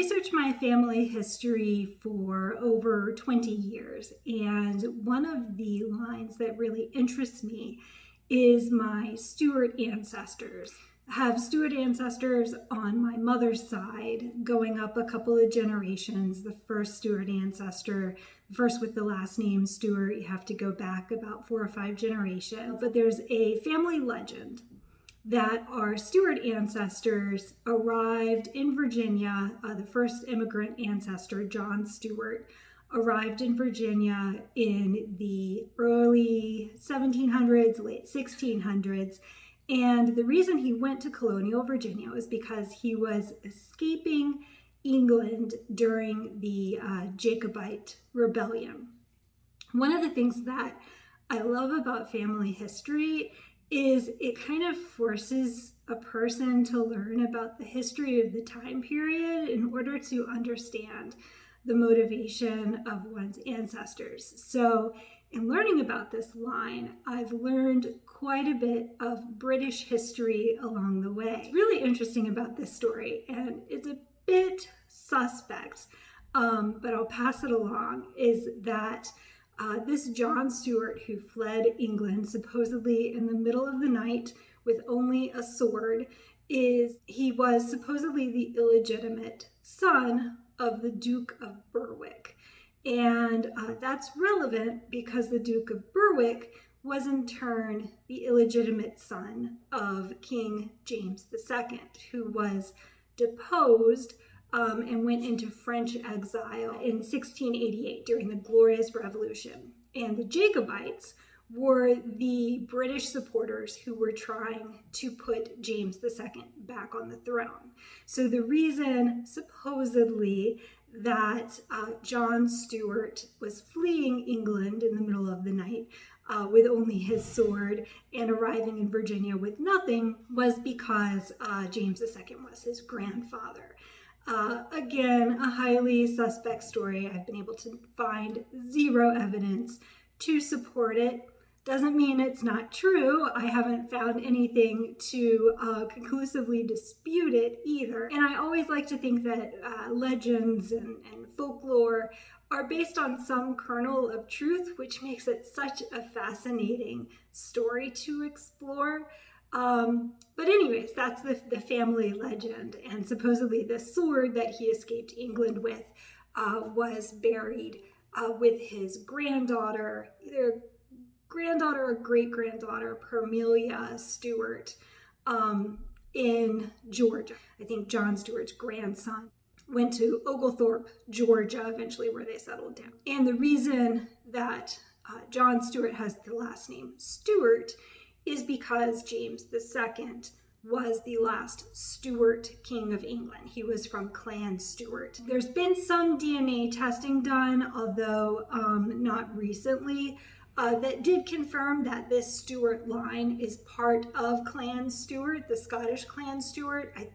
researched my family history for over 20 years, and one of the lines that really interests me is my Stewart ancestors. I have Stewart ancestors on my mother's side, going up a couple of generations. The first Stewart ancestor, first with the last name Stewart, you have to go back about 4 or 5 generations. But there's a family legend that our Stewart ancestors arrived in Virginia. The first immigrant ancestor, John Stewart, arrived in Virginia in the early 1700s, late 1600s. And the reason he went to colonial Virginia was because he was escaping England during the Jacobite Rebellion. One of the things that I love about family history is it kind of forces a person to learn about the history of the time period in order to understand the motivation of one's ancestors. So in learning about this line, I've learned quite a bit of British history along the way. What's really interesting about this story, and it's a bit suspect, but I'll pass it along, is that this John Stewart, who fled England supposedly in the middle of the night with only a sword, he was supposedly the illegitimate son of the Duke of Berwick. And that's relevant because the Duke of Berwick was in turn the illegitimate son of King James II, who was deposed and went into French exile in 1688 during the Glorious Revolution. And the Jacobites were the British supporters who were trying to put James II back on the throne. So the reason, supposedly, that John Stewart was fleeing England in the middle of the night with only his sword and arriving in Virginia with nothing was because James II was his grandfather. Again, a highly suspect story. I've been able to find zero evidence to support it. Doesn't mean it's not true. I haven't found anything to conclusively dispute it either. And I always like to think that legends and folklore are based on some kernel of truth, which makes it such a fascinating story to explore. But anyways, that's the family legend. And supposedly the sword that he escaped England with was buried with his granddaughter, either granddaughter or great-granddaughter, Permelia Stewart, in Georgia. I think John Stewart's grandson went to Oglethorpe, Georgia, eventually where they settled down. And the reason that John Stewart has the last name Stewart is because James II was the last Stuart king of England. He was from Clan Stewart. There's been some DNA testing done, although not recently, that did confirm that this Stewart line is part of Clan Stewart, the Scottish Clan Stewart. I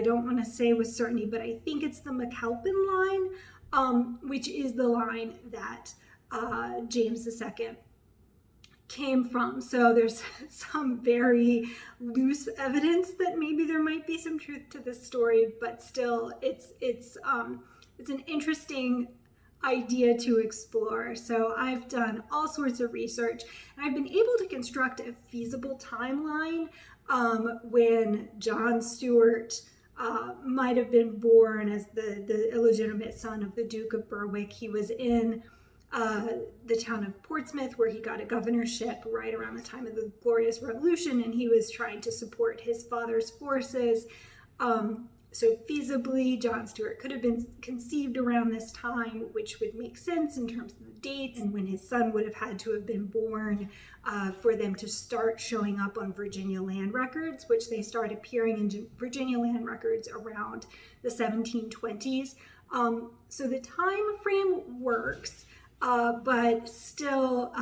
don't want to say with certainty, but I think it's the McAlpin line, which is the line that James II came from. So there's some very loose evidence that maybe there might be some truth to this story, but still it's an interesting idea to explore. So I've done all sorts of research, and I've been able to construct a feasible timeline when John Stewart might have been born as the illegitimate son of the Duke of Berwick. He was in the town of Portsmouth, where he got a governorship right around the time of the Glorious Revolution, and he was trying to support his father's forces. So feasibly, John Stewart could have been conceived around this time, which would make sense in terms of the dates and when his son would have had to have been born for them to start showing up on Virginia land records, which they start appearing in Virginia land records around the 1720s. So the time frame works. But still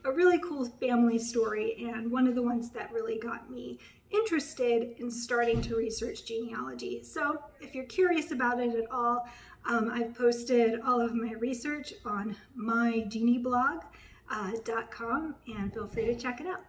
a really cool family story, and one of the ones that really got me interested in starting to research genealogy. So if you're curious about it at all, I've posted all of my research on mygeneblog.com, and feel free to check it out.